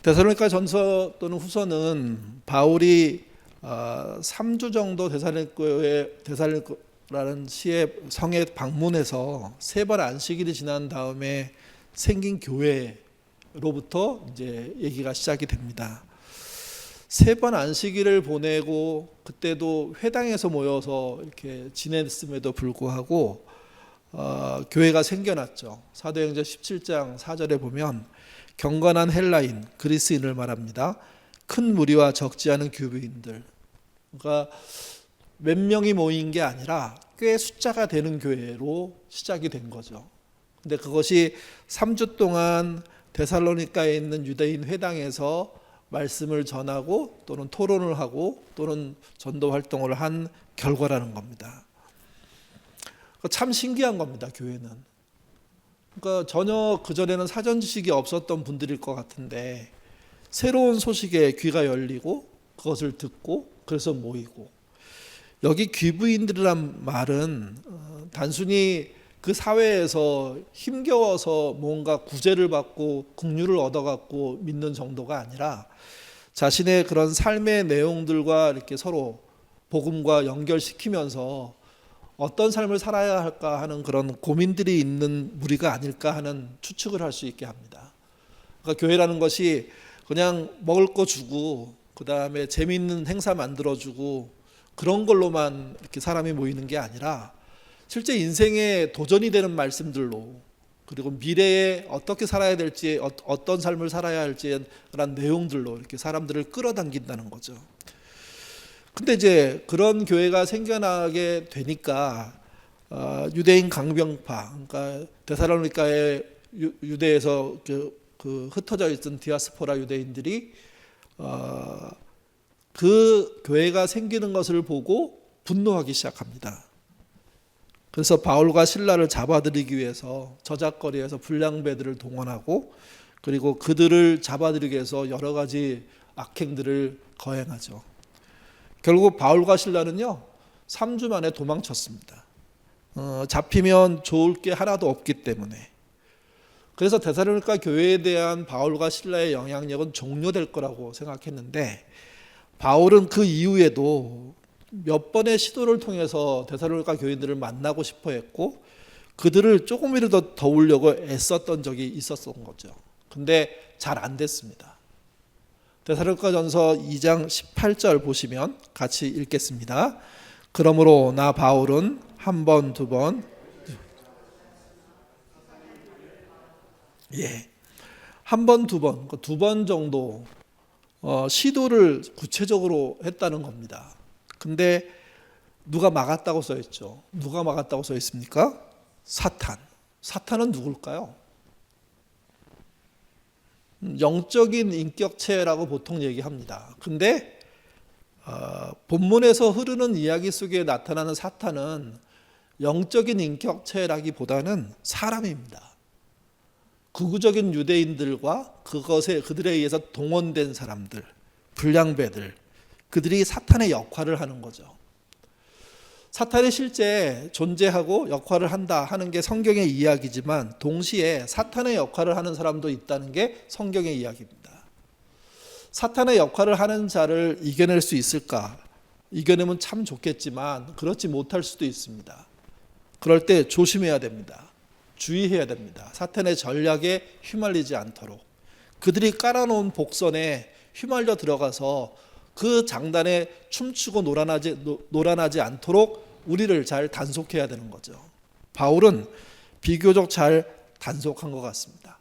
데살로니가 전서 또는 후서는 바울이 3주 정도 데살로니가라는 시의 성에 방문해서 3번 안식일이 지난 다음에 생긴 교회로부터 이제 얘기가 시작이 됩니다. 3번 안식일을 보내고 그때도 회당에서 모여서 이렇게 지냈음에도 불구하고 교회가 생겨났죠. 사도행전 17장 4절에 보면 경건한 헬라인, 그리스인을 말합니다. 큰 무리와 적지 않은 교부인들. 그러니까 몇 명이 모인 게 아니라 꽤 숫자가 되는 교회로 시작이 된 거죠. 근데 그것이 3주 동안 데살로니가에 있는 유대인 회당에서 말씀을 전하고 또는 토론을 하고 또는 전도 활동을 한 결과라는 겁니다. 참 신기한 겁니다, 교회는. 그러니까 전혀 그전에는 사전 지식이 없었던 분들일 것 같은데 새로운 소식에 귀가 열리고 그것을 듣고 그래서 모이고, 여기 귀부인들이란 말은 단순히 그 사회에서 힘겨워서 뭔가 구제를 받고 긍휼을 얻어갖고 믿는 정도가 아니라 자신의 그런 삶의 내용들과 이렇게 서로 복음과 연결시키면서 어떤 삶을 살아야 할까 하는 그런 고민들이 있는 무리가 아닐까 하는 추측을 할 수 있게 합니다. 그러니까 교회라는 것이 그냥 먹을 거 주고 그 다음에 재미있는 행사 만들어주고 그런 걸로만 이렇게 사람이 모이는 게 아니라 실제 인생에 도전이 되는 말씀들로, 그리고 미래에 어떻게 살아야 될지, 어떤 삶을 살아야 할지에 그런 내용들로 이렇게 사람들을 끌어당긴다는 거죠. 근데 이제 그런 교회가 생겨나게 되니까 유대인 강병파, 그러니까 데살로니가의 유대에서 그 흩어져 있던 디아스포라 유대인들이 그 교회가 생기는 것을 보고 분노하기 시작합니다. 그래서 바울과 실라를 잡아들이기 위해서 저작거리에서 불량배들을 동원하고 그리고 그들을 잡아들이기 위해서 여러 가지 악행들을 거행하죠. 결국 바울과 실라는요 3주 만에 도망쳤습니다. 잡히면 좋을 게 하나도 없기 때문에. 그래서 데살로니가 교회에 대한 바울과 실라의 영향력은 종료될 거라고 생각했는데 바울은 그 이후에도 몇 번의 시도를 통해서 데살로니가 교인들을 만나고 싶어 했고 그들을 조금이라도 도우려고 애썼던 적이 있었던 거죠. 근데 잘 안 됐습니다. 데살로니가전서 2장 18절 보시면 같이 읽겠습니다. 그러므로 나 바울은 한 번, 두 번, 한 번, 두 번, 두 번 정도 시도를 구체적으로 했다는 겁니다. 근데 누가 막았다고 써 있죠? 누가 막았다고 써 있습니까? 사탄. 사탄은 누굴까요? 영적인 인격체라고 보통 얘기합니다. 근데 본문에서 흐르는 이야기 속에 나타나는 사탄은 영적인 인격체라기보다는 사람입니다. 극우적인 유대인들과 그들에 의해서 동원된 사람들, 불량배들, 그들이 사탄의 역할을 하는 거죠. 사탄이 실제 존재하고 역할을 한다 하는 게 성경의 이야기지만 동시에 사탄의 역할을 하는 사람도 있다는 게 성경의 이야기입니다. 사탄의 역할을 하는 자를 이겨낼 수 있을까? 이겨내면 참 좋겠지만 그렇지 못할 수도 있습니다. 그럴 때 조심해야 됩니다. 주의해야 됩니다. 사탄의 전략에 휘말리지 않도록. 그들이 깔아놓은 복선에 휘말려 들어가서 그 장단에 춤추고 놀아나지 않도록 우리를 잘 단속해야 되는 거죠. 바울은 비교적 잘 단속한 것 같습니다.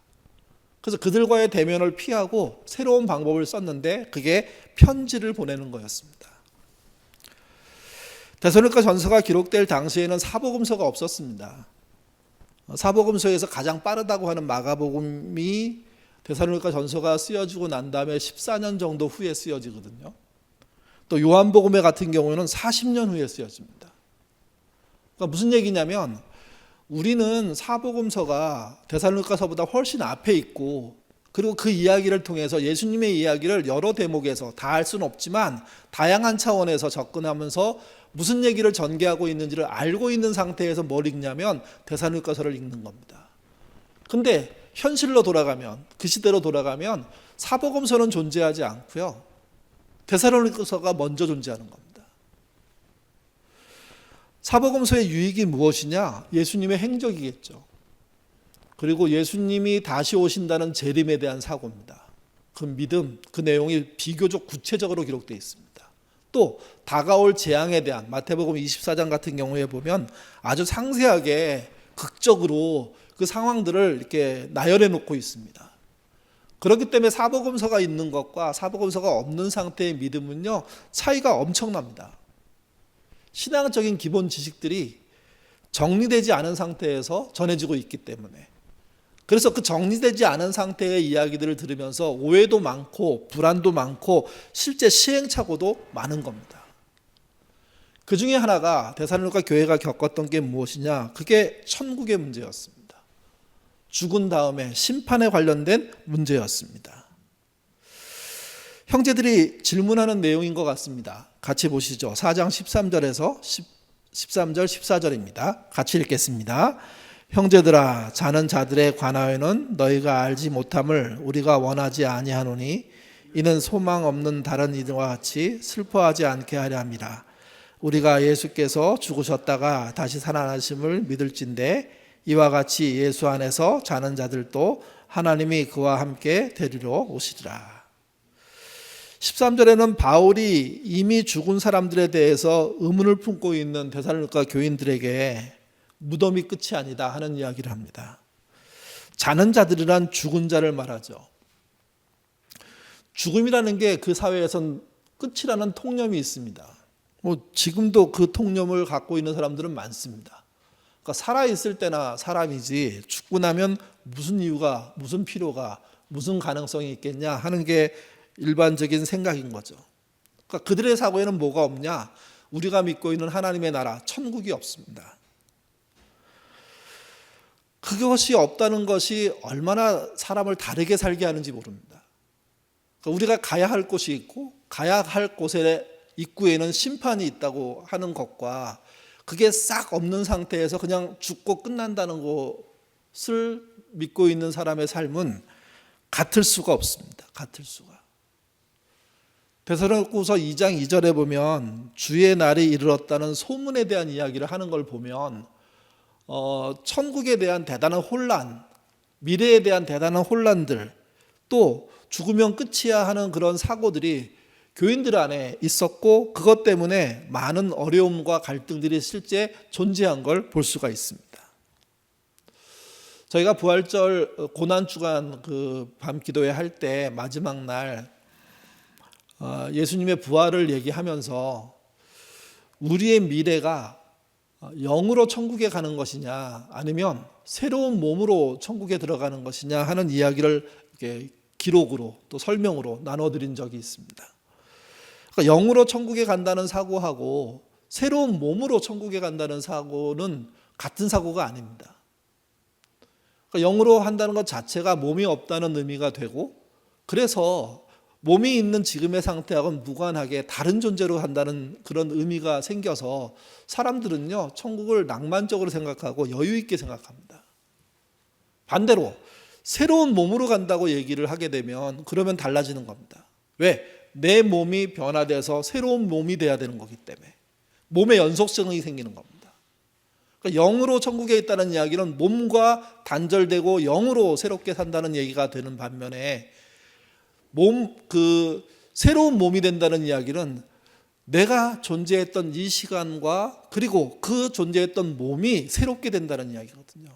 그래서 그들과의 대면을 피하고 새로운 방법을 썼는데 그게 편지를 보내는 거였습니다. 데살로니가 전서가 기록될 당시에는 사복음서가 없었습니다. 사복음서에서 가장 빠르다고 하는 마가복음이 데살로니가 전서가 쓰여지고 난 다음에 14년 정도 후에 쓰여지거든요. 또 요한복음에 같은 경우는 40년 후에 쓰여집니다. 그러니까 무슨 얘기냐면 우리는 사복음서가 데살로니가서보다 훨씬 앞에 있고 그리고 그 이야기를 통해서 예수님의 이야기를 여러 대목에서 다 할 수는 없지만 다양한 차원에서 접근하면서 무슨 얘기를 전개하고 있는지를 알고 있는 상태에서 뭘 읽냐면 데살로니가서를 읽는 겁니다. 근데 현실로 돌아가면, 그 시대로 돌아가면 사복음서는 존재하지 않고요, 데살로니가서가 먼저 존재하는 겁니다. 사복음서의 유익이 무엇이냐? 예수님의 행적이겠죠. 그리고 예수님이 다시 오신다는 재림에 대한 사고입니다. 그 믿음, 그 내용이 비교적 구체적으로 기록되어 있습니다. 또 다가올 재앙에 대한 마태복음 24장 같은 경우에 보면 아주 상세하게 극적으로 그 상황들을 이렇게 나열해 놓고 있습니다. 그렇기 때문에 사복음서가 있는 것과 사복음서가 없는 상태의 믿음은요, 차이가 엄청납니다. 신앙적인 기본 지식들이 정리되지 않은 상태에서 전해지고 있기 때문에, 그래서 그 정리되지 않은 상태의 이야기들을 들으면서 오해도 많고 불안도 많고 실제 시행착오도 많은 겁니다. 그 중에 하나가 데살로니가 교회가 겪었던 게 무엇이냐? 그게 천국의 문제였습니다. 죽은 다음에 심판에 관련된 문제였습니다. 형제들이 질문하는 내용인 것 같습니다. 같이 보시죠. 4장 13절에서 13절 14절입니다. 같이 읽겠습니다. 형제들아, 자는 자들에 관하여는 너희가 알지 못함을 우리가 원하지 아니하노니 이는 소망 없는 다른 이들과 같이 슬퍼하지 않게 하려 함이라. 우리가 예수께서 죽으셨다가 다시 살아나심을 믿을진대 이와 같이 예수 안에서 자는 자들도 하나님이 그와 함께 데리러 오시리라. 13절에는 바울이 이미 죽은 사람들에 대해서 의문을 품고 있는 데살로니가 교인들에게 무덤이 끝이 아니다 하는 이야기를 합니다. 자는 자들이란 죽은 자를 말하죠. 죽음이라는 게 그 사회에선 끝이라는 통념이 있습니다. 지금도 그 통념을 갖고 있는 사람들은 많습니다. 그러니까 살아있을 때나 사람이지 죽고 나면 무슨 이유가, 무슨 필요가, 무슨 가능성이 있겠냐 하는 게 일반적인 생각인 거죠. 그러니까 그들의 사고에는 뭐가 없냐? 우리가 믿고 있는 하나님의 나라, 천국이 없습니다. 그것이 없다는 것이 얼마나 사람을 다르게 살게 하는지 모릅니다. 그러니까 우리가 가야 할 곳이 있고 가야 할 곳의 입구에는 심판이 있다고 하는 것과 그게 싹 없는 상태에서 그냥 죽고 끝난다는 것을 믿고 있는 사람의 삶은 같을 수가 없습니다. 같을 수가. 데살로니가후서 2장 2절에 보면 주의 날이 이르렀다는 소문에 대한 이야기를 하는 걸 보면 천국에 대한 대단한 혼란, 미래에 대한 대단한 혼란들, 또 죽으면 끝이야 하는 그런 사고들이 교인들 안에 있었고 그것 때문에 많은 어려움과 갈등들이 실제 존재한 걸 볼 수가 있습니다. 저희가 부활절 고난주간 그 밤 기도회 할 때 마지막 날 예수님의 부활을 얘기하면서 우리의 미래가 영으로 천국에 가는 것이냐 아니면 새로운 몸으로 천국에 들어가는 것이냐 하는 이야기를 이렇게 기록으로 또 설명으로 나눠드린 적이 있습니다. 그러니까 영으로 천국에 간다는 사고하고 새로운 몸으로 천국에 간다는 사고는 같은 사고가 아닙니다. 그러니까 영으로 한다는 것 자체가 몸이 없다는 의미가 되고 그래서 몸이 있는 지금의 상태하고는 무관하게 다른 존재로 한다는 그런 의미가 생겨서 사람들은요 천국을 낭만적으로 생각하고 여유 있게 생각합니다. 반대로 새로운 몸으로 간다고 얘기를 하게 되면 그러면 달라지는 겁니다. 왜? 내 몸이 변화돼서 새로운 몸이 돼야 되는 거기 때문에 몸의 연속성이 생기는 겁니다. 그러니까 영으로 천국에 있다는 이야기는 몸과 단절되고 영으로 새롭게 산다는 얘기가 되는 반면에 새로운 몸이 된다는 이야기는 내가 존재했던 이 시간과 그리고 그 존재했던 몸이 새롭게 된다는 이야기거든요.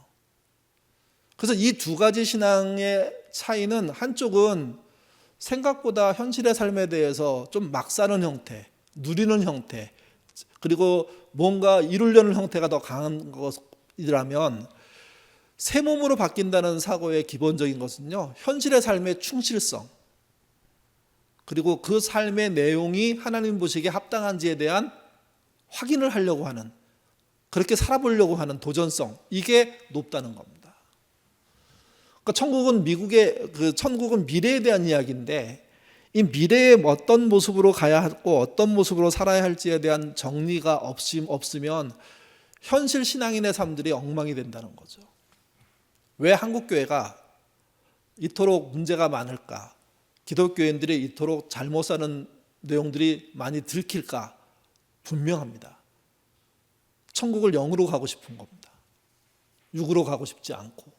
그래서 이 두 가지 신앙의 차이는 한쪽은 생각보다 현실의 삶에 대해서 좀 막 사는 형태, 누리는 형태, 그리고 뭔가 이루려는 형태가 더 강한 것이라면 새 몸으로 바뀐다는 사고의 기본적인 것은요, 현실의 삶의 충실성, 그리고 그 삶의 내용이 하나님 보시기에 합당한지에 대한 확인을 하려고 하는, 그렇게 살아보려고 하는 도전성, 이게 높다는 겁니다. 그러니까 천국은 미래에 대한 이야기인데 이 미래에 어떤 모습으로 가야 하고 어떤 모습으로 살아야 할지에 대한 정리가 없으면 현실 신앙인의 삶들이 엉망이 된다는 거죠. 왜 한국교회가 이토록 문제가 많을까? 기독교인들이 이토록 잘못 사는 내용들이 많이 들킬까? 분명합니다. 천국을 영으로 가고 싶은 겁니다. 육으로 가고 싶지 않고.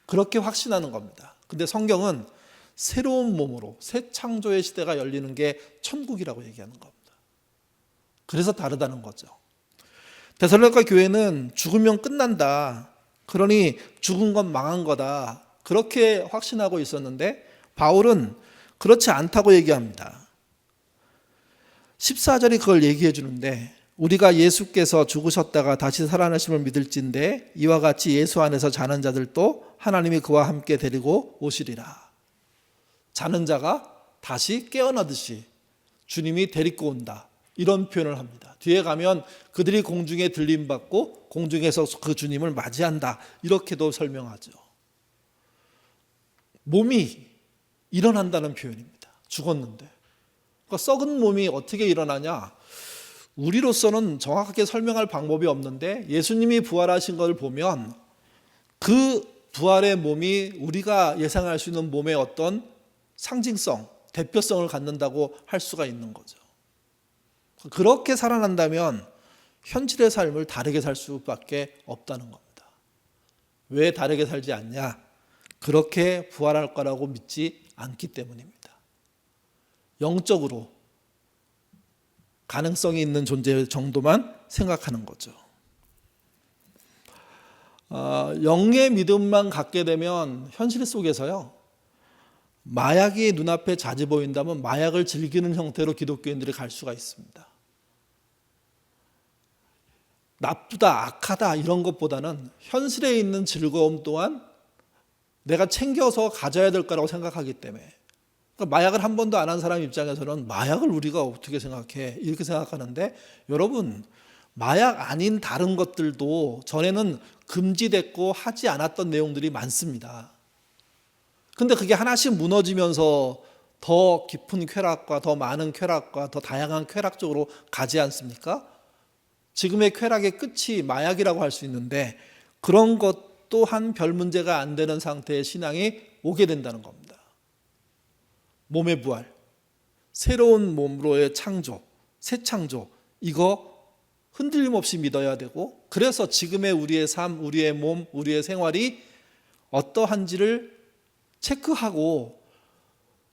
그렇게 확신하는 겁니다. 근데 성경은 새로운 몸으로 새 창조의 시대가 열리는 게 천국이라고 얘기하는 겁니다. 그래서 다르다는 거죠. 데살로니가 교회는 죽으면 끝난다. 그러니 죽은 건 망한 거다. 그렇게 확신하고 있었는데 바울은 그렇지 않다고 얘기합니다. 14절이 그걸 얘기해 주는데 우리가 예수께서 죽으셨다가 다시 살아나심을 믿을진데 이와 같이 예수 안에서 자는 자들도 하나님이 그와 함께 데리고 오시리라. 자는 자가 다시 깨어나듯이 주님이 데리고 온다. 이런 표현을 합니다. 뒤에 가면 그들이 공중에 들림받고 공중에서 그 주님을 맞이한다. 이렇게도 설명하죠. 몸이 일어난다는 표현입니다. 죽었는데. 그러니까 썩은 몸이 어떻게 일어나냐? 우리로서는 정확하게 설명할 방법이 없는데 예수님이 부활하신 것을 보면 그 부활의 몸이 우리가 예상할 수 있는 몸의 어떤 상징성, 대표성을 갖는다고 할 수가 있는 거죠. 그렇게 살아난다면 현실의 삶을 다르게 살 수밖에 없다는 겁니다. 왜 다르게 살지 않냐? 그렇게 부활할 거라고 믿지 않기 때문입니다. 영적으로 가능성이 있는 존재 정도만 생각하는 거죠. 영의 믿음만 갖게 되면 현실 속에서요, 마약이 눈앞에 자주 보인다면 마약을 즐기는 형태로 기독교인들이 갈 수가 있습니다. 나쁘다, 악하다 이런 것보다는 현실에 있는 즐거움 또한 내가 챙겨서 가져야 될 거라고 생각하기 때문에, 그러니까 마약을 한 번도 안 한 사람 입장에서는 마약을 우리가 어떻게 생각해? 이렇게 생각하는데, 여러분, 마약 아닌 다른 것들도 전에는 금지됐고 하지 않았던 내용들이 많습니다. 근데 그게 하나씩 무너지면서 더 깊은 쾌락과 더 많은 쾌락과 더 다양한 쾌락 쪽으로 가지 않습니까? 지금의 쾌락의 끝이 마약이라고 할 수 있는데 그런 것 또한 별 문제가 안 되는 상태의 신앙이 오게 된다는 겁니다. 몸의 부활, 새로운 몸으로의 창조, 새 창조, 이거 흔들림 없이 믿어야 되고, 그래서 지금의 우리의 삶, 우리의 몸, 우리의 생활이 어떠한지를 체크하고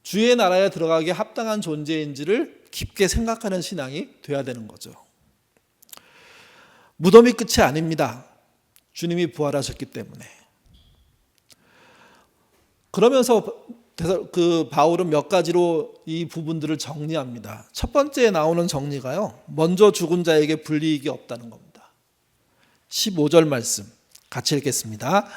주의 나라에 들어가기에 합당한 존재인지를 깊게 생각하는 신앙이 돼야 되는 거죠. 무덤이 끝이 아닙니다. 주님이 부활하셨기 때문에. 그러면서 그 바울은 몇 가지로 이 부분들을 정리합니다. 첫 번째에 나오는 정리가요, 먼저 죽은 자에게 불이익이 없다는 겁니다. 15절 말씀 같이 읽겠습니다.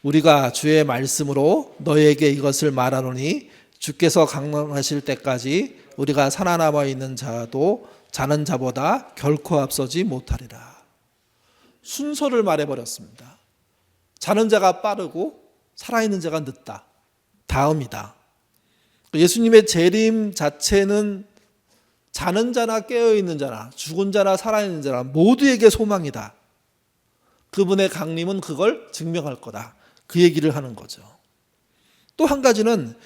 우리가 주의 말씀으로 너희에게 이것을 말하노니 주께서 강림하실 때까지 우리가 살아남아 있는 자도 자는 자보다 결코 앞서지 못하리라. 순서를 말해버렸습니다. 자는 자가 빠르고 살아있는 자가 늦다. 다음이다. 예수님의 재림 자체는 자는 자나 깨어있는 자나 죽은 자나 살아있는 자나 모두에게 소망이다. 그분의 강림은 그걸 증명할 거다. 그 얘기를 하는 거죠. 또 한 가지는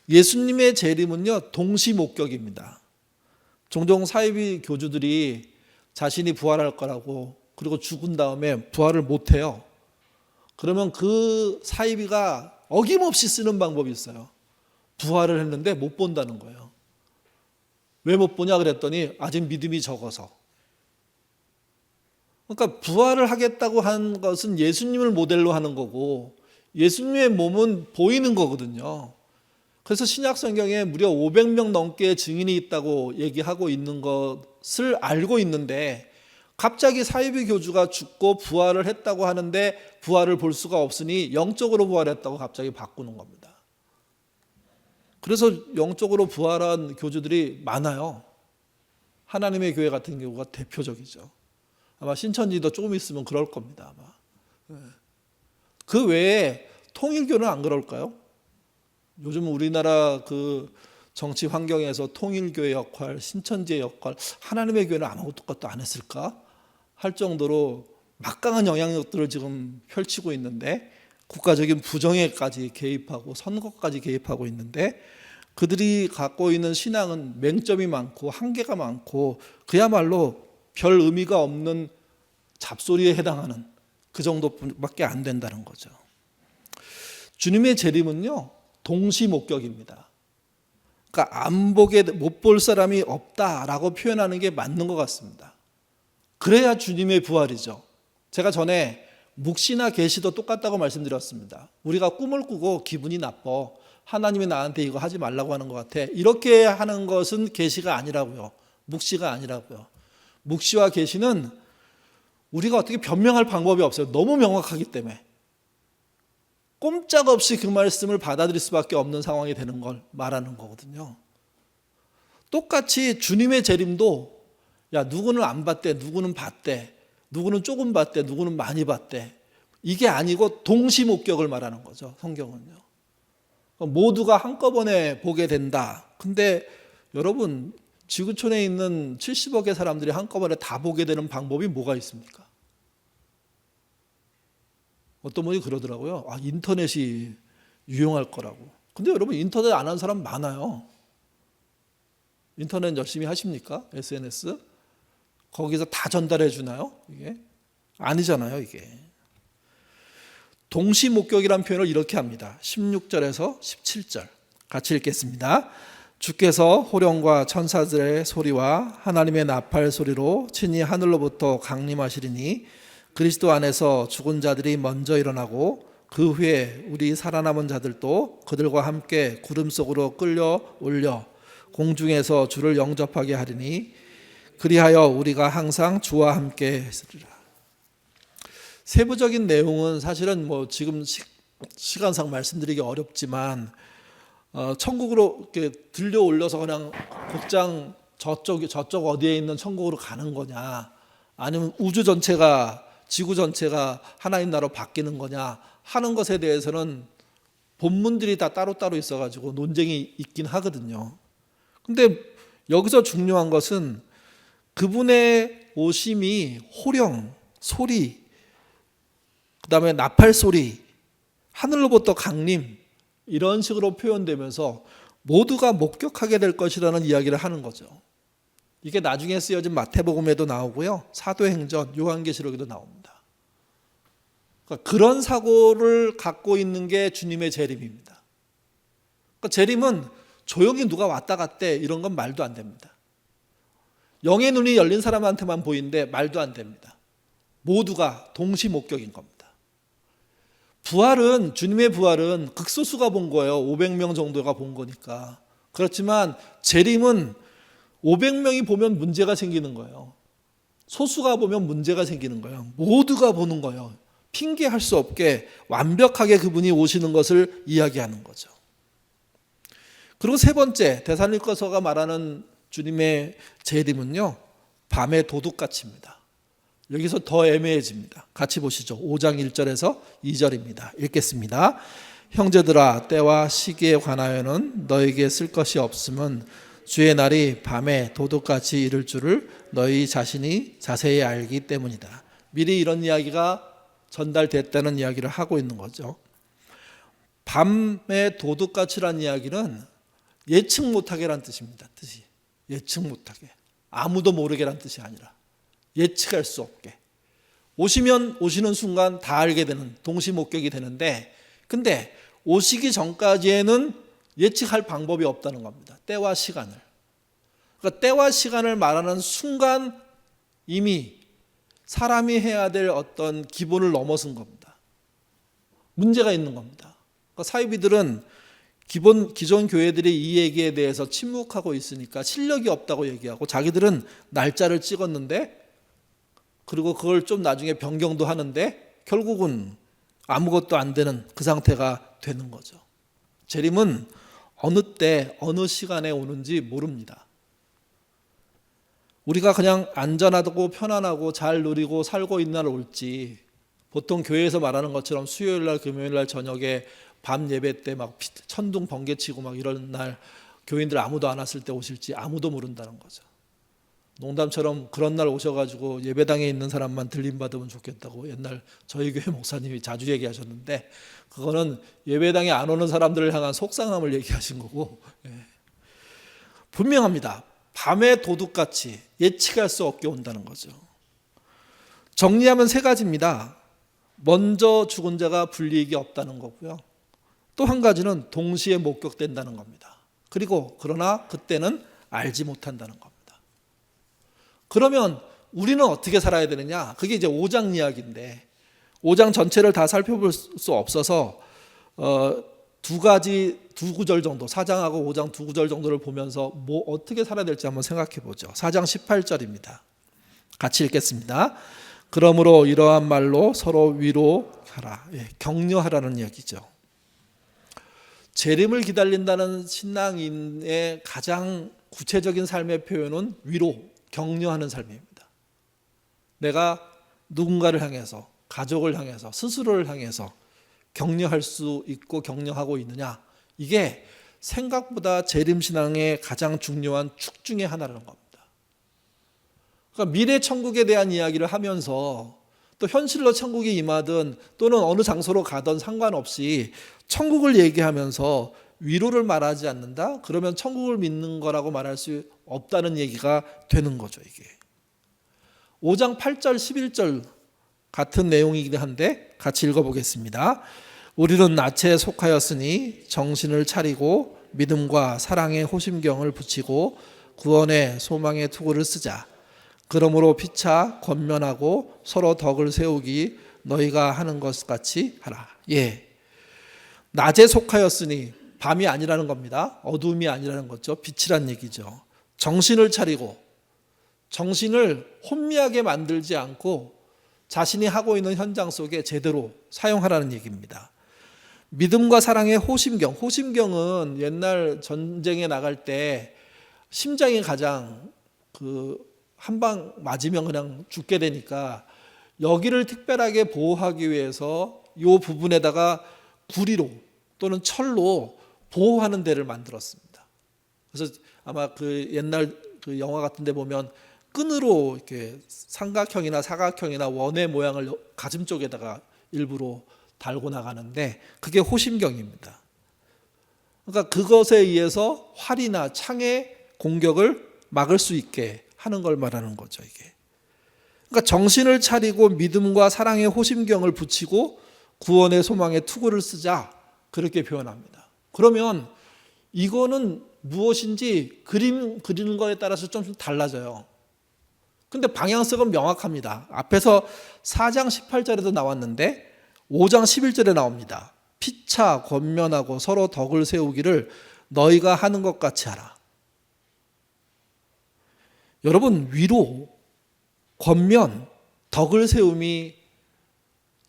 예수님의 재림은요, 동시 목격입니다. 종종 사이비 교주들이 자신이 부활할 거라고, 그리고 죽은 다음에 부활을 못해요. 그러면 그 사이비가 어김없이 쓰는 방법이 있어요. 부활을 했는데 못 본다는 거예요. 왜 못 보냐 그랬더니 아직 믿음이 적어서. 그러니까 부활을 하겠다고 한 것은 예수님을 모델로 하는 거고 예수님의 몸은 보이는 거거든요. 그래서 신약 성경에 무려 500명 넘게 증인이 있다고 얘기하고 있는 것을 알고 있는데, 갑자기 사이비 교주가 죽고 부활을 했다고 하는데 부활을 볼 수가 없으니 영적으로 부활했다고 갑자기 바꾸는 겁니다. 그래서 영적으로 부활한 교주들이 많아요. 하나님의 교회 같은 경우가 대표적이죠. 아마 신천지도 조금 있으면 그럴 겁니다. 아마. 그 외에 통일교는 안 그럴까요? 요즘 우리나라 그 정치 환경에서 통일교의 역할, 신천지의 역할, 하나님의 교회는 아무것도 안 했을까? 할 정도로 막강한 영향력들을 지금 펼치고 있는데, 국가적인 부정에까지 개입하고 선거까지 개입하고 있는데, 그들이 갖고 있는 신앙은 맹점이 많고 한계가 많고 그야말로 별 의미가 없는 잡소리에 해당하는 그 정도밖에 안 된다는 거죠. 주님의 재림은요, 동시 목격입니다. 그러니까 못 볼 사람이 없다라고 표현하는 게 맞는 것 같습니다. 그래야 주님의 부활이죠. 제가 전에 묵시나 계시도 똑같다고 말씀드렸습니다. 우리가 꿈을 꾸고 기분이 나빠, 하나님이 나한테 이거 하지 말라고 하는 것 같아, 이렇게 하는 것은 계시가 아니라고요. 묵시가 아니라고요. 묵시와 계시는 우리가 어떻게 변명할 방법이 없어요. 너무 명확하기 때문에 꼼짝없이 그 말씀을 받아들일 수밖에 없는 상황이 되는 걸 말하는 거거든요. 똑같이 주님의 재림도, 야, 누구는 안 봤대, 누구는 봤대, 누구는 조금 봤대, 누구는 많이 봤대, 이게 아니고 동시 목격을 말하는 거죠. 성경은요. 모두가 한꺼번에 보게 된다. 근데 여러분, 지구촌에 있는 70억의 사람들이 한꺼번에 다 보게 되는 방법이 뭐가 있습니까? 어떤 분이 그러더라고요. 인터넷이 유용할 거라고. 근데 여러분, 인터넷 안 하는 사람 많아요. 인터넷 열심히 하십니까? SNS? 거기서 다 전달해 주나요? 이게 아니잖아요, 이게. 동시 목격이라는 표현을 이렇게 합니다. 16절에서 17절 같이 읽겠습니다. 주께서 호령과 천사들의 소리와 하나님의 나팔 소리로 친히 하늘로부터 강림하시리니 그리스도 안에서 죽은 자들이 먼저 일어나고 그 후에 우리 살아남은 자들도 그들과 함께 구름 속으로 끌려 올려 공중에서 주를 영접하게 하리니 그리하여 우리가 항상 주와 함께 있으리라. 세부적인 내용은 사실은 지금 시간상 말씀드리기 어렵지만, 천국으로 이렇게 들려 올려서 그냥 곧장 저쪽 어디에 있는 천국으로 가는 거냐, 아니면 우주 전체가, 지구 전체가 하나님 나라로 바뀌는 거냐 하는 것에 대해서는 본문들이 다 따로따로 있어가지고 논쟁이 있긴 하거든요. 근데 여기서 중요한 것은 그분의 오심이 호령, 소리, 그 다음에 나팔 소리, 하늘로부터 강림, 이런 식으로 표현되면서 모두가 목격하게 될 것이라는 이야기를 하는 거죠. 이게 나중에 쓰여진 마태복음에도 나오고요, 사도행전, 요한계시록에도 나옵니다. 그러니까 그런 사고를 갖고 있는 게 주님의 재림입니다. 그러니까 재림은 조용히 누가 왔다 갔대 이런 건 말도 안 됩니다. 영의 눈이 열린 사람한테만 보이는데 말도 안 됩니다. 모두가 동시 목격인 겁니다. 부활은, 주님의 부활은 극소수가 본 거예요. 500명 정도가 본 거니까. 그렇지만 재림은 500명이 보면 문제가 생기는 거예요. 소수가 보면 문제가 생기는 거예요. 모두가 보는 거예요. 핑계할 수 없게 완벽하게 그분이 오시는 것을 이야기하는 거죠. 그리고 세 번째, 데살로니가서가 말하는 주님의 재림은요, 밤의 도둑같이입니다. 여기서 더 애매해집니다. 같이 보시죠. 5장 1절에서 2절입니다. 읽겠습니다. 형제들아, 때와 시기에 관하여는 너에게 쓸 것이 없음은 주의 날이 밤에 도둑같이 이를 줄을 너희 자신이 자세히 알기 때문이다. 미리 이런 이야기가 전달됐다는 이야기를 하고 있는 거죠. 밤에 도둑같이란 이야기는 예측 못하게란 뜻입니다. 뜻이 예측 못하게, 아무도 모르게란 뜻이 아니라 예측할 수 없게, 오시면 오시는 순간 다 알게 되는 동시 목격이 되는데, 근데 오시기 전까지에는 예측할 방법이 없다는 겁니다. 때와 시간을. 그러니까 때와 시간을 말하는 순간 이미 사람이 해야 될 어떤 기본을 넘어선 겁니다. 문제가 있는 겁니다. 그러니까 사이비들은 기존 교회들이 이 얘기에 대해서 침묵하고 있으니까 실력이 없다고 얘기하고, 자기들은 날짜를 찍었는데, 그리고 그걸 좀 나중에 변경도 하는데 결국은 아무것도 안 되는 그 상태가 되는 거죠. 재림은 어느 때 어느 시간에 오는지 모릅니다. 우리가 그냥 안전하고 편안하고 잘 누리고 살고 있는 날 올지, 보통 교회에서 말하는 것처럼 수요일날 금요일날 저녁에 밤 예배 때 막 천둥 번개치고 막 이런 날 교인들 아무도 안 왔을 때 오실지 아무도 모른다는 거죠. 농담처럼 그런 날 오셔가지고 예배당에 있는 사람만 들림 받으면 좋겠다고 옛날 저희 교회 목사님이 자주 얘기하셨는데, 그거는 예배당에 안 오는 사람들을 향한 속상함을 얘기하신 거고, 분명합니다. 밤의 도둑같이 예측할 수 없게 온다는 거죠. 정리하면 세 가지입니다. 먼저 죽은 자가 불이익이 없다는 거고요. 또 한 가지는 동시에 목격된다는 겁니다. 그리고 그러나 그때는 알지 못한다는 겁니다. 그러면 우리는 어떻게 살아야 되느냐? 그게 이제 5장 이야기인데, 5장 전체를 다 살펴볼 수 없어서 두 구절 정도, 4장하고 5장 두 구절 정도를 보면서 어떻게 살아야 될지 한번 생각해 보죠. 4장 18절입니다. 같이 읽겠습니다. 그러므로 이러한 말로 서로 위로하라. 격려하라는 이야기죠. 재림을 기다린다는 신앙인의 가장 구체적인 삶의 표현은 위로, 격려하는 삶입니다. 내가 누군가를 향해서, 가족을 향해서, 스스로를 향해서 격려할 수 있고 격려하고 있느냐, 이게 생각보다 재림신앙의 가장 중요한 축 중에 하나라는 겁니다. 그러니까 미래 천국에 대한 이야기를 하면서 또 현실로 천국이 임하든 또는 어느 장소로 가든 상관없이 천국을 얘기하면서 위로를 말하지 않는다? 그러면 천국을 믿는 거라고 말할 수 없다는 얘기가 되는 거죠, 이게. 5장 8절 11절 같은 내용이긴 한데 같이 읽어보겠습니다. 우리는 나체에 속하였으니 정신을 차리고 믿음과 사랑의 호심경을 붙이고 구원의 소망의 투구를 쓰자. 그러므로 피차 권면하고 서로 덕을 세우기 너희가 하는 것 같이 하라. 낮에 속하였으니 밤이 아니라는 겁니다. 어두움이 아니라는 거죠. 빛이란 얘기죠. 정신을 차리고, 정신을 혼미하게 만들지 않고 자신이 하고 있는 현장 속에 제대로 사용하라는 얘기입니다. 믿음과 사랑의 호심경. 호심경은 옛날 전쟁에 나갈 때 심장이 가장 한 방 맞으면 그냥 죽게 되니까 여기를 특별하게 보호하기 위해서 이 부분에다가 구리로 또는 철로 보호하는 데를 만들었습니다. 그래서 아마 옛날 영화 같은 데 보면 끈으로 이렇게 삼각형이나 사각형이나 원의 모양을 가슴 쪽에다가 일부러 달고 나가는데 그게 호심경입니다. 그러니까 그것에 의해서 활이나 창의 공격을 막을 수 있게 하는 걸 말하는 거죠, 이게. 그러니까 정신을 차리고 믿음과 사랑의 호심경을 붙이고 구원의 소망의 투구를 쓰자, 그렇게 표현합니다. 그러면 이거는 무엇인지 그림 그리는 거에 따라서 좀 달라져요. 근데 방향성은 명확합니다. 앞에서 4장 18절에도 나왔는데 5장 11절에 나옵니다. 피차 권면하고 서로 덕을 세우기를 너희가 하는 것 같이 하라. 여러분, 위로, 권면, 덕을 세움이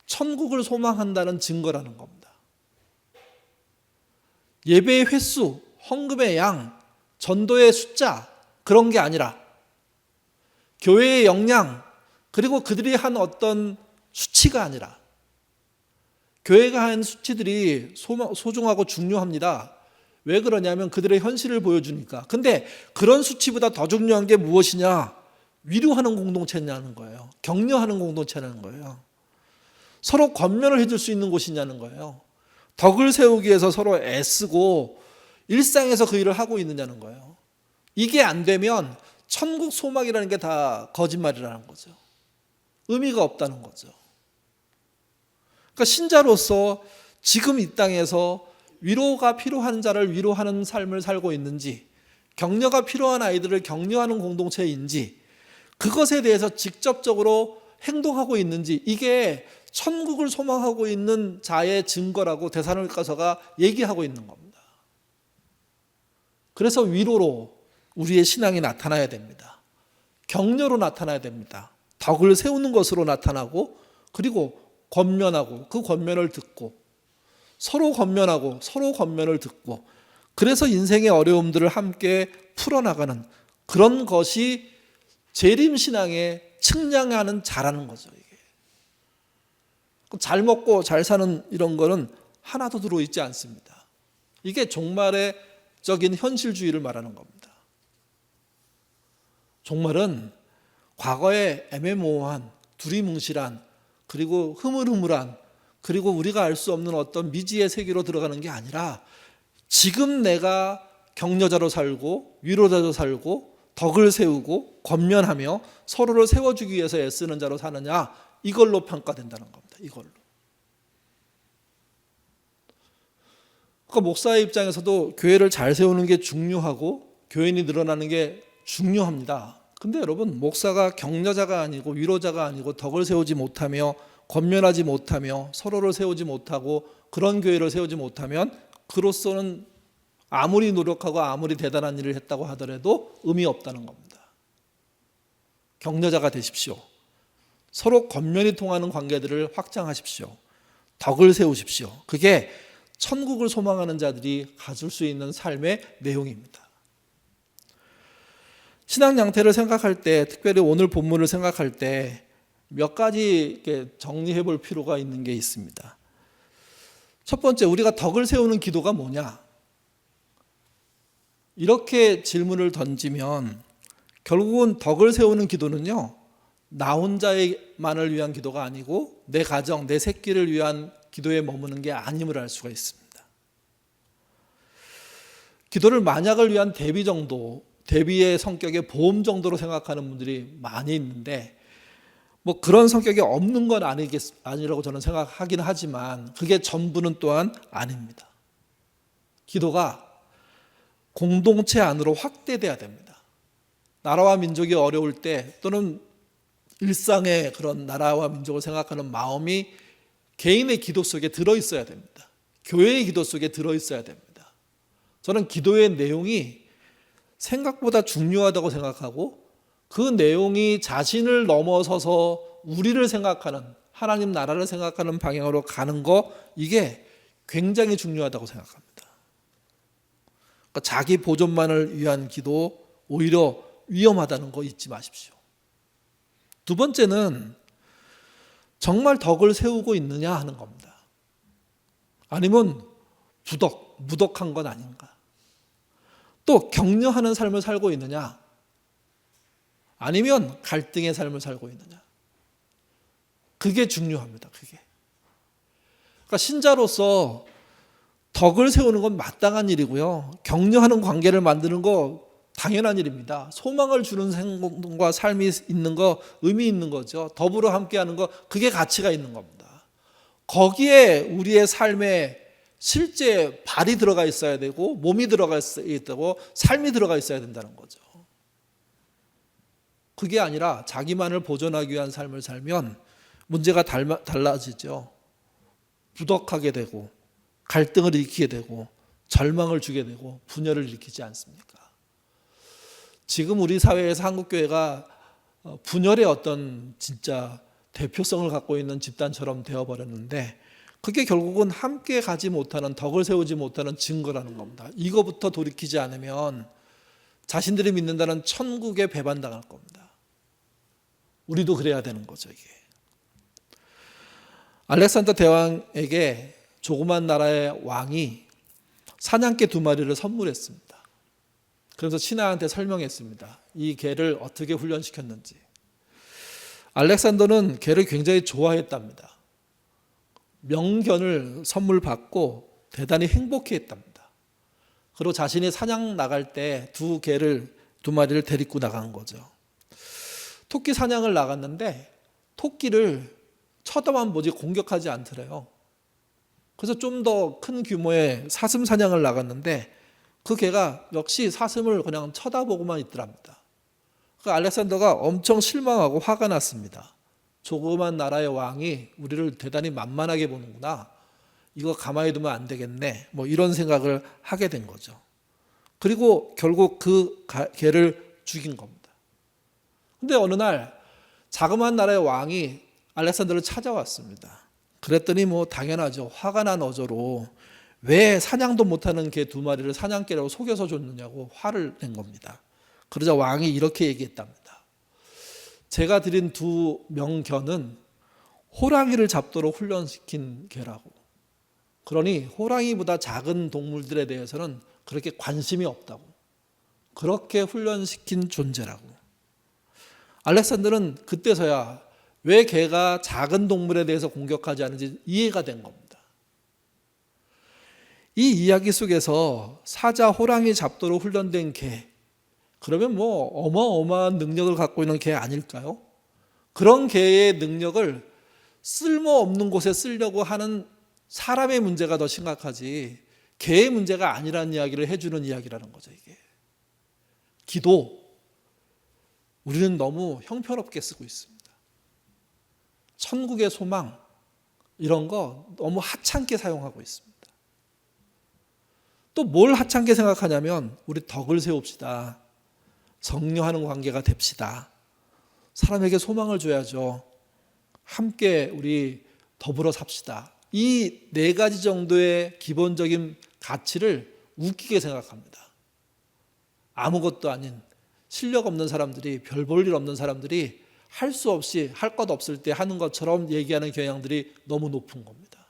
천국을 소망한다는 증거라는 겁니다. 예배의 횟수, 헌금의 양, 전도의 숫자, 그런 게 아니라 교회의 역량, 그리고 그들이 한 어떤 수치가 아니라, 교회가 한 수치들이 소중하고 중요합니다. 왜 그러냐면 그들의 현실을 보여주니까. 근데 그런 수치보다 더 중요한 게 무엇이냐? 위로하는 공동체냐는 거예요. 격려하는 공동체냐는 거예요. 서로 권면을 해줄 수 있는 곳이냐는 거예요. 덕을 세우기 위해서 서로 애쓰고 일상에서 그 일을 하고 있느냐는 거예요. 이게 안 되면 천국 소망이라는 게 다 거짓말이라는 거죠. 의미가 없다는 거죠. 그러니까 신자로서 지금 이 땅에서 위로가 필요한 자를 위로하는 삶을 살고 있는지, 격려가 필요한 아이들을 격려하는 공동체인지, 그것에 대해서 직접적으로 행동하고 있는지, 이게 천국을 소망하고 있는 자의 증거라고 데살로니가서가 얘기하고 있는 겁니다. 그래서 위로로 우리의 신앙이 나타나야 됩니다. 격려로 나타나야 됩니다. 덕을 세우는 것으로 나타나고, 그리고 권면하고 그 권면을 듣고, 서로 권면하고 서로 권면을 듣고, 그래서 인생의 어려움들을 함께 풀어나가는 그런 것이 재림신앙의 측량하는 자라는 거죠. 이게 잘 먹고 잘 사는 이런 거는 하나도 들어있지 않습니다. 이게 종말의 적인 현실주의를 말하는 겁니다. 종말은 과거의 애매모호한, 두리뭉실한, 그리고 흐물흐물한, 그리고 우리가 알 수 없는 어떤 미지의 세계로 들어가는 게 아니라 지금 내가 격려자로 살고 위로자로 살고 덕을 세우고 권면하며 서로를 세워주기 위해서 애쓰는 자로 사느냐, 이걸로 평가된다는 겁니다. 이걸로. 그러니까 목사의 입장에서도 교회를 잘 세우는 게 중요하고 교인이 늘어나는 게 중요합니다. 근데 여러분, 목사가 격려자가 아니고 위로자가 아니고 덕을 세우지 못하며 권면하지 못하며 서로를 세우지 못하고 그런 교회를 세우지 못하면 그로서는 아무리 노력하고 아무리 대단한 일을 했다고 하더라도 의미 없다는 겁니다. 격려자가 되십시오. 서로 권면이 통하는 관계들을 확장하십시오. 덕을 세우십시오. 그게 천국을 소망하는 자들이 가질 수 있는 삶의 내용입니다. 신앙 양태를 생각할 때, 특별히 오늘 본문을 생각할 때 몇 가지 정리해 볼 필요가 있는 게 있습니다. 첫 번째, 우리가 덕을 세우는 기도가 뭐냐? 이렇게 질문을 던지면 결국은 덕을 세우는 기도는요, 나 혼자만을 위한 기도가 아니고 내 가정, 내 새끼를 위한 기도에 머무는 게 아님을 알 수가 있습니다. 기도를 만약을 위한 대비 정도, 대비의 성격의 보험 정도로 생각하는 분들이 많이 있는데, 뭐 그런 성격이 없는 건 아니라고 저는 생각하긴 하지만 그게 전부는 또한 아닙니다. 기도가 공동체 안으로 확대돼야 됩니다. 나라와 민족이 어려울 때 또는 일상의 그런 나라와 민족을 생각하는 마음이 개인의 기도 속에 들어있어야 됩니다. 교회의 기도 속에 들어있어야 됩니다. 저는 기도의 내용이 생각보다 중요하다고 생각하고 그 내용이 자신을 넘어서서 우리를 생각하는, 하나님 나라를 생각하는 방향으로 가는 거, 이게 굉장히 중요하다고 생각합니다. 그러니까 자기 보존만을 위한 기도 오히려 위험하다는 거 잊지 마십시오. 두 번째는 정말 덕을 세우고 있느냐 하는 겁니다. 아니면 무덕한 건 아닌가? 또 격려하는 삶을 살고 있느냐? 아니면 갈등의 삶을 살고 있느냐? 그게 중요합니다. 그게. 그러니까 신자로서 덕을 세우는 건 마땅한 일이고요. 격려하는 관계를 만드는 거 당연한 일입니다. 소망을 주는 생각과 삶이 있는 거 의미 있는 거죠. 더불어 함께하는 거, 그게 가치가 있는 겁니다. 거기에 우리의 삶에 실제 발이 들어가 있어야 되고 몸이 들어가 있어야 되고 삶이 들어가 있어야 된다는 거죠. 그게 아니라 자기만을 보존하기 위한 삶을 살면 문제가 달라지죠. 부덕하게 되고 갈등을 일으키게 되고 절망을 주게 되고 분열을 일으키지 않습니까? 지금 우리 사회에서 한국교회가 분열의 어떤 진짜 대표성을 갖고 있는 집단처럼 되어버렸는데, 그게 결국은 함께 가지 못하는, 덕을 세우지 못하는 증거라는 겁니다. 이거부터 돌이키지 않으면 자신들이 믿는다는 천국에 배반당할 겁니다. 우리도 그래야 되는 거죠, 이게. 알렉산더 대왕에게 조그만 나라의 왕이 사냥개 2마리를 선물했습니다. 그래서 신하한테 설명했습니다. 이 개를 어떻게 훈련시켰는지. 알렉산더는 개를 굉장히 좋아했답니다. 명견을 선물 받고 대단히 행복해했답니다. 그리고 자신이 사냥 나갈 때 2마리를 데리고 나간 거죠. 토끼 사냥을 나갔는데 토끼를 쳐다만 보지 공격하지 않더래요. 그래서 좀 더 큰 규모의 사슴 사냥을 나갔는데 그 개가 역시 사슴을 그냥 쳐다보고만 있더랍니다. 그 알렉산더가 엄청 실망하고 화가 났습니다. 조그만 나라의 왕이 우리를 대단히 만만하게 보는구나. 이거 가만히 두면 안 되겠네. 뭐 이런 생각을 하게 된 거죠. 그리고 결국 그 개를 죽인 겁니다. 근데 어느 날 자그마한 나라의 왕이 알렉산더를 찾아왔습니다. 그랬더니 뭐 당연하죠. 화가 난 어조로 왜 사냥도 못하는 개 2마리를 사냥개라고 속여서 줬느냐고 화를 낸 겁니다. 그러자 왕이 이렇게 얘기했답니다. 제가 드린 2명견은 호랑이를 잡도록 훈련시킨 개라고. 그러니 호랑이보다 작은 동물들에 대해서는 그렇게 관심이 없다고. 그렇게 훈련시킨 존재라고. 알렉산더는 그때서야 왜 개가 작은 동물에 대해서 공격하지 않는지 이해가 된 겁니다. 이 이야기 속에서 사자, 호랑이 잡도록 훈련된 개, 그러면 뭐 어마어마한 능력을 갖고 있는 개 아닐까요? 그런 개의 능력을 쓸모없는 곳에 쓰려고 하는 사람의 문제가 더 심각하지 개의 문제가 아니라는 이야기를 해주는 이야기라는 거죠. 이게 기도, 우리는 너무 형편없게 쓰고 있습니다. 천국의 소망, 이런 거 너무 하찮게 사용하고 있습니다. 또 뭘 하찮게 생각하냐면 우리 덕을 세웁시다. 정려하는 관계가 됩시다. 사람에게 소망을 줘야죠. 함께 우리 더불어 삽시다. 이 네 가지 정도의 기본적인 가치를 웃기게 생각합니다. 아무것도 아닌 실력 없는 사람들이, 별 볼 일 없는 사람들이 할 수 없이, 할 것 없을 때 하는 것처럼 얘기하는 경향들이 너무 높은 겁니다.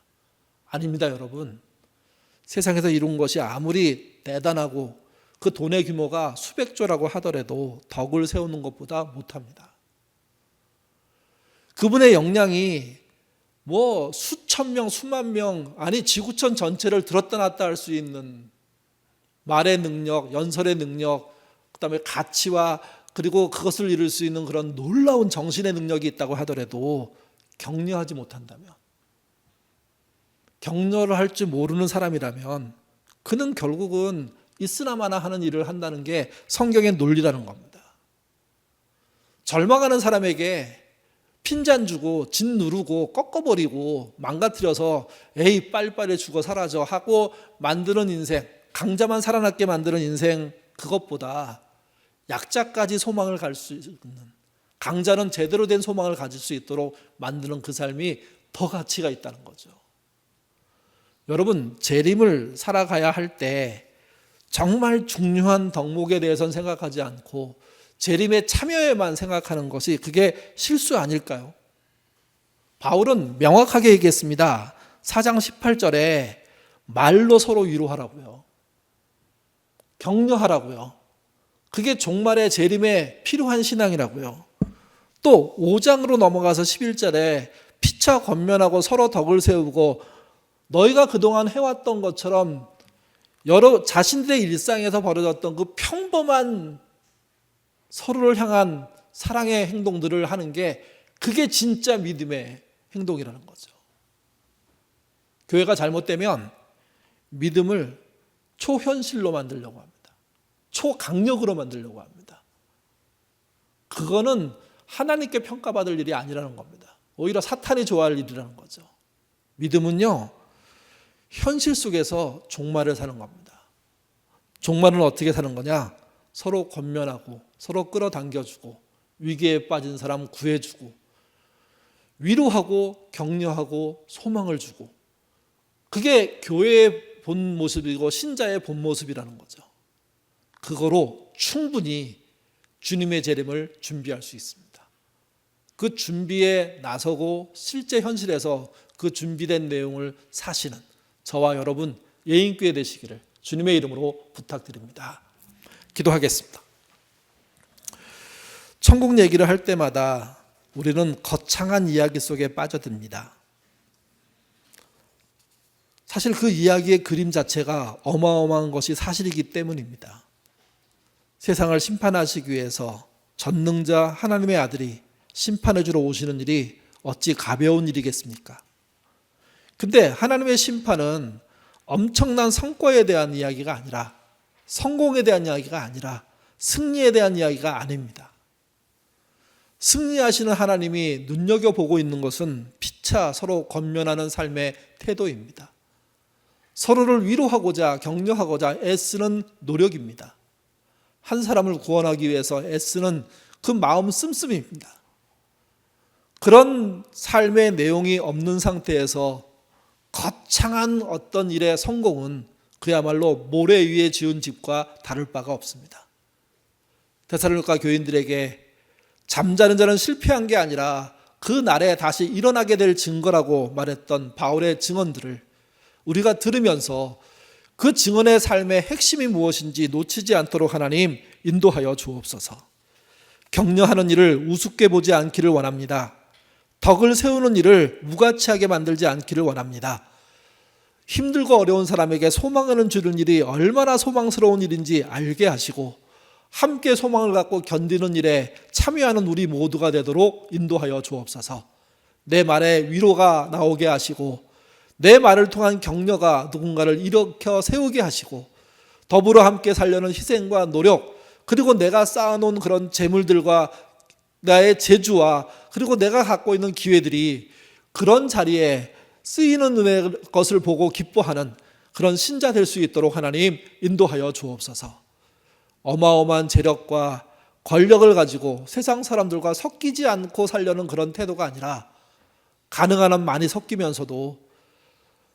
아닙니다, 여러분. 세상에서 이룬 것이 아무리 대단하고 그 돈의 규모가 수백조라고 하더라도 덕을 세우는 것보다 못합니다. 그분의 역량이 뭐 수천 명, 수만 명, 아니 지구촌 전체를 들었다 놨다 할 수 있는 말의 능력, 연설의 능력, 그다음에 가치와 그리고 그것을 이룰 수 있는 그런 놀라운 정신의 능력이 있다고 하더라도 격려하지 못한다면, 격려를 할 줄 모르는 사람이라면 그는 결국은 있으나마나 하는 일을 한다는 게 성경의 논리라는 겁니다. 절망하는 사람에게 핀잔 주고 진 누르고 꺾어버리고 망가뜨려서 에이 빨리빨리 죽어 사라져 하고 만드는 인생, 강자만 살아남게 만드는 인생, 그것보다 약자까지 소망을 갈 수 있는, 강자는 제대로 된 소망을 가질 수 있도록 만드는 그 삶이 더 가치가 있다는 거죠. 여러분, 재림을 살아가야 할 때 정말 중요한 덕목에 대해서는 생각하지 않고 재림의 참여에만 생각하는 것이 그게 실수 아닐까요? 바울은 명확하게 얘기했습니다. 4장 18절에 말로 서로 위로하라고요. 격려하라고요. 그게 종말의 재림에 필요한 신앙이라고요. 또 5장으로 넘어가서 11절에 피차 권면하고 서로 덕을 세우고 너희가 그동안 해왔던 것처럼 여러 자신들의 일상에서 벌어졌던 그 평범한 서로를 향한 사랑의 행동들을 하는 게 그게 진짜 믿음의 행동이라는 거죠. 교회가 잘못되면 믿음을 초현실로 만들려고 합니다. 초강력으로 만들려고 합니다. 그거는 하나님께 평가받을 일이 아니라는 겁니다. 오히려 사탄이 좋아할 일이라는 거죠. 믿음은요, 현실 속에서 종말을 사는 겁니다. 종말은 어떻게 사는 거냐? 서로 권면하고 서로 끌어당겨주고 위기에 빠진 사람 구해주고 위로하고 격려하고 소망을 주고, 그게 교회의 본 모습이고 신자의 본 모습이라는 거죠. 그거로 충분히 주님의 재림을 준비할 수 있습니다. 그 준비에 나서고 실제 현실에서 그 준비된 내용을 사시는 저와 여러분 예인교회 되시기를 주님의 이름으로 부탁드립니다. 기도하겠습니다. 천국 얘기를 할 때마다 우리는 거창한 이야기 속에 빠져듭니다. 사실 그 이야기의 그림 자체가 어마어마한 것이 사실이기 때문입니다. 세상을 심판하시기 위해서 전능자 하나님의 아들이 심판해 주러 오시는 일이 어찌 가벼운 일이겠습니까? 근데 하나님의 심판은 엄청난 성과에 대한 이야기가 아니라, 성공에 대한 이야기가 아니라 승리에 대한 이야기가 아닙니다. 승리하시는 하나님이 눈여겨보고 있는 것은 피차 서로 권면하는 삶의 태도입니다. 서로를 위로하고자 격려하고자 애쓰는 노력입니다. 한 사람을 구원하기 위해서 애쓰는 그 마음 씀씀입니다. 그런 삶의 내용이 없는 상태에서 거창한 어떤 일의 성공은 그야말로 모래 위에 지은 집과 다를 바가 없습니다. 데살로니가 교인들에게 잠자는 자는 실패한 게 아니라 그 날에 다시 일어나게 될 증거라고 말했던 바울의 증언들을 우리가 들으면서 그 증언의 삶의 핵심이 무엇인지 놓치지 않도록 하나님 인도하여 주옵소서. 격려하는 일을 우습게 보지 않기를 원합니다. 덕을 세우는 일을 무가치하게 만들지 않기를 원합니다. 힘들고 어려운 사람에게 소망을 주는 일이 얼마나 소망스러운 일인지 알게 하시고 함께 소망을 갖고 견디는 일에 참여하는 우리 모두가 되도록 인도하여 주옵소서. 내 말에 위로가 나오게 하시고 내 말을 통한 격려가 누군가를 일으켜 세우게 하시고 더불어 함께 살려는 희생과 노력, 그리고 내가 쌓아놓은 그런 재물들과 나의 재주와 그리고 내가 갖고 있는 기회들이 그런 자리에 쓰이는 은혜의 것을 보고 기뻐하는 그런 신자 될 수 있도록 하나님 인도하여 주옵소서. 어마어마한 재력과 권력을 가지고 세상 사람들과 섞이지 않고 살려는 그런 태도가 아니라 가능한 한 많이 섞이면서도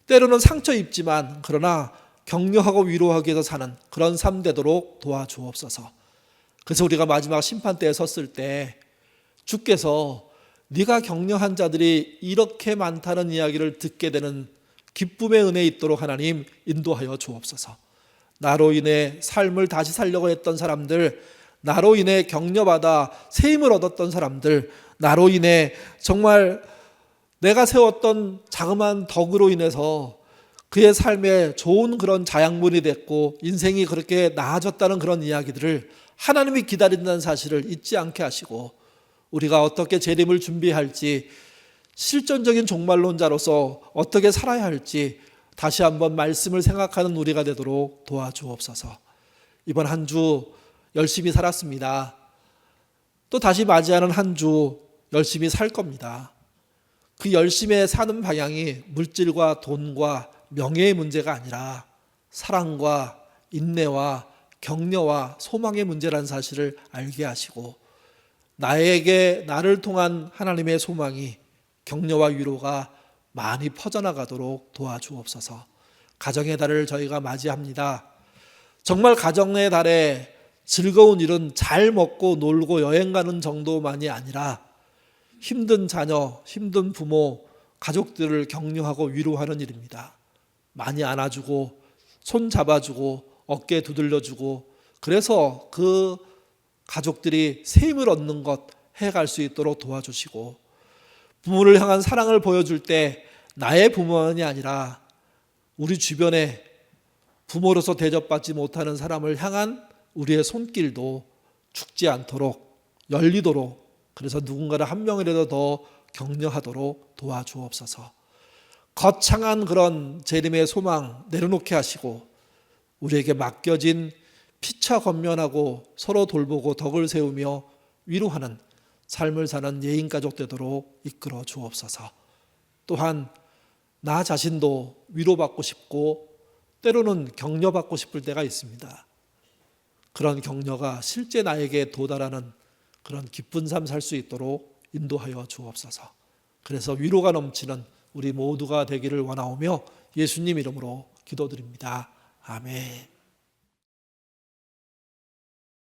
때로는 상처 입지만 그러나 격려하고 위로하기 위해서 사는 그런 삶 되도록 도와주옵소서. 그래서 우리가 마지막 심판대에 섰을 때 주께서 네가 격려한 자들이 이렇게 많다는 이야기를 듣게 되는 기쁨의 은혜 있도록 하나님 인도하여 주옵소서. 나로 인해 삶을 다시 살려고 했던 사람들, 나로 인해 격려받아 세임을 얻었던 사람들, 나로 인해 정말 내가 세웠던 자그마한 덕으로 인해서 그의 삶에 좋은 그런 자양분이 됐고 인생이 그렇게 나아졌다는 그런 이야기들을 하나님이 기다린다는 사실을 잊지 않게 하시고 우리가 어떻게 재림을 준비할지, 실존적인 종말론자로서 어떻게 살아야 할지 다시 한번 말씀을 생각하는 우리가 되도록 도와주옵소서. 이번 한 주 열심히 살았습니다. 또 다시 맞이하는 한 주 열심히 살 겁니다. 그 열심히 사는 방향이 물질과 돈과 명예의 문제가 아니라 사랑과 인내와 격려와 소망의 문제라는 사실을 알게 하시고 나를 통한 하나님의 소망이 격려와 위로가 많이 퍼져나가도록 도와주옵소서. 가정의 달을 저희가 맞이합니다. 정말 가정의 달에 즐거운 일은 잘 먹고 놀고 여행 가는 정도만이 아니라 힘든 자녀, 힘든 부모, 가족들을 격려하고 위로하는 일입니다. 많이 안아주고 손 잡아주고 어깨 두들려주고 그래서 그 가족들이 세임을 얻는 것 해갈 수 있도록 도와주시고 부모를 향한 사랑을 보여줄 때 나의 부모만이 아니라 우리 주변에 부모로서 대접받지 못하는 사람을 향한 우리의 손길도 죽지 않도록 열리도록 그래서 누군가를 한 명이라도 더 격려하도록 도와주옵소서. 거창한 그런 재림의 소망 내려놓게 하시고 우리에게 맡겨진 피차 건면하고 서로 돌보고 덕을 세우며 위로하는 삶을 사는 예인가족 되도록 이끌어 주옵소서. 또한 나 자신도 위로받고 싶고 때로는 격려받고 싶을 때가 있습니다. 그런 격려가 실제 나에게 도달하는 그런 기쁜 삶 살 수 있도록 인도하여 주옵소서. 그래서 위로가 넘치는 우리 모두가 되기를 원하오며 예수님 이름으로 기도드립니다. 아멘.